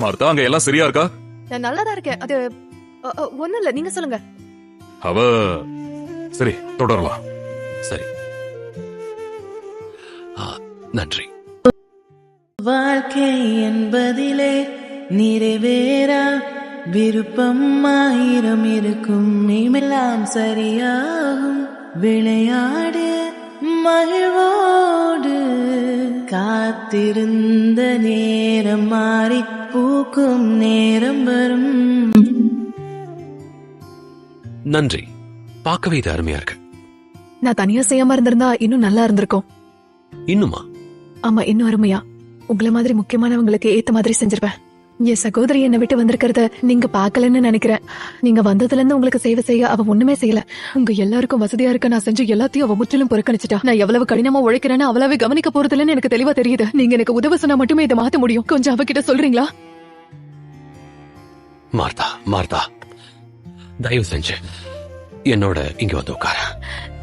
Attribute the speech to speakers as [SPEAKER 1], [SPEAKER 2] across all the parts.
[SPEAKER 1] Martha, அங்க எல்லாம் சரியா இருக்கா?
[SPEAKER 2] நான் நல்லாதான் இருக்கேன். அது ஒண்ணும் இல்ல, நீங்க சொல்லுங்க.
[SPEAKER 1] அவ சரி, தொடரலாம்.
[SPEAKER 3] சரி, நன்றி.
[SPEAKER 4] வாழ்க்கை என்பதிலே நிறைவேறா விருப்பம் ஆயிரம் இருக்கும், இமெல்லாம் சரியாகும். விளையாடு மகிழ்வோடு காத்திருந்த நேரம் மாறி பூக்கும் நேரம் வரும்.
[SPEAKER 3] நன்றி, பார்க்கவே இது அருமையா இருக்கு.
[SPEAKER 2] நான் தனியா செய்யாம இருந்திருந்தா இன்னும் நல்லா இருந்திருக்கும்.
[SPEAKER 3] இன்னுமா?
[SPEAKER 2] ஆமா, இன்னும் அருமையா. உங்களை மாதிரி முக்கியமானவங்களுக்கு ஏத்த மாதிரி செஞ்சிருப்பேன். என் சகோதரி என்னை விட்டு வந்திருக்கிறத நீங்க பாக்கலன்னு நினைக்கிறேன். நீங்க வந்ததுல இருந்து உங்களுக்கு சேவை செய்ய அவ ஒண்ணுமே செய்யல. உங்க எல்லாருக்கும் வசதியா இருக்க நான் செஞ்சு எல்லாத்தையும் அவ முற்றிலும் புறக்கணிச்சிட்டா. நான் எவ்வளவு கடினமா உழைக்கிறேன்னு அவளவே கவனிக்க போறதில்லன்னு எனக்கு தெளிவா தெரியுது. நீங்க எனக்கு உதவ சொன்னா மட்டுமே இதை மாத்த முடியும். கொஞ்சம் அவகிட்ட சொல்றீங்களா?
[SPEAKER 3] மார்த்தா, மார்த்தா, தயவு செஞ்சு என்னோட இங்க வந்து உட்கார.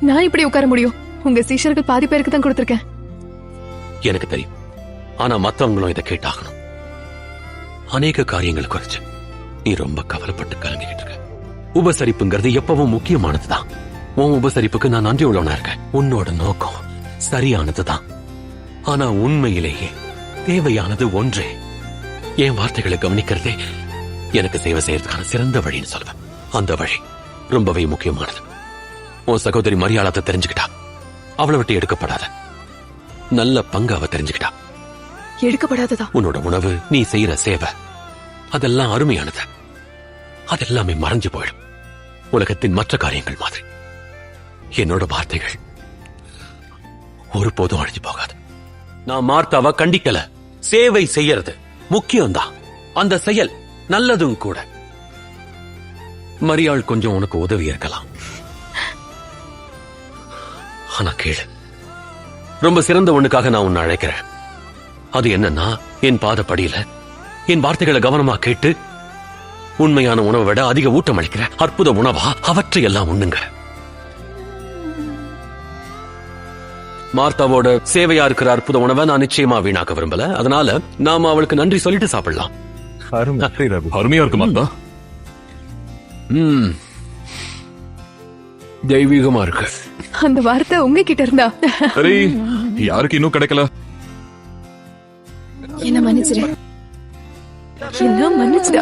[SPEAKER 2] நான் இப்படி உட்கார முடியும்? உங்க சீஷர்கள் பாதி பேருக்கு தான் கொடுத்திருக்கேன்.
[SPEAKER 3] எனக்கு தெரியும், ஆனா மத்தவங்களும் இதை கேட்டாகணும். அநேக காரியங்கள் குறைச்சு நீ ரொம்ப கவலைப்பட்டு கலங்கிட்டு இருக்க. உபசரிப்புங்கிறது எப்பவும் முக்கியமானதுதான். உன் உபசரிப்புக்கு நான் நன்றி உள்ளவனா இருக்கேன். உன்னோட நோக்கம் சரியானதுதான். ஆனா உண்மையிலேயே தேவையானது ஒன்றே. என் வார்த்தைகளை கவனிக்கிறதே எனக்கு சேவை செய்யறதுக்கான சிறந்த வழின்னு சொல்லுவேன். அந்த வழி ரொம்பவே முக்கியமானது. உன் சகோதரி மரியாதை தெரிஞ்சுக்கிட்டா, அவளை விட்டு எடுக்கப்படாத. நல்ல பங்கு அவ தெரிஞ்சுக்கிட்டா.
[SPEAKER 2] எடுக்கப்படாததா?
[SPEAKER 3] உன்னோட உணவு, நீ செய்யற சேவை, அதெல்லாம் அருமையானது. அதெல்லாமே மறைஞ்சு போயிடும் உலகத்தின் மற்ற காரியங்கள் மாதிரி. என்னோட வார்த்தைகள் ஒருபோதும் அழிஞ்சு போகாது. நான் மார்த்தாவ கண்டிக்கல. சேவை செய்யறது முக்கியம்தான். அந்த செயல் நல்லதும் கூட. மரியாள் கொஞ்சம் உனக்கு உதவி இருக்கலாம். ஆனா கேளு, ரொம்ப சிறந்த ஒண்ணுக்காக நான் உன்னை அழைக்கிறேன். அது என்னன்னா, என் பாதப்படியில என் வார்த்தைகளை கவனமா கேட்டு உண்மையான உணவை விட அதிக ஊட்டம் அளிக்கிற அற்புத உணவா அவற்றையெல்லாம் உண்ணுங்க. மார்த்தாவோட சேவையா இருக்கிற அற்புத உணவை நான் நிச்சயமா வீணாக்க விரும்பல. அதனால நாம அவளுக்கு நன்றி சொல்லிட்டு சாப்பிடலாம்.
[SPEAKER 1] அருமையா இருக்கு மார்த்தா.
[SPEAKER 3] தெய்வீகமா இருக்கு.
[SPEAKER 2] அந்த வார்த்தை உங்ககிட்ட இருந்தா.
[SPEAKER 1] சரி, யாருக்கு இன்னும் கிடைக்கல?
[SPEAKER 2] என்ன மன்னிச்சிரு. என்ன மன்னிச்சுடா.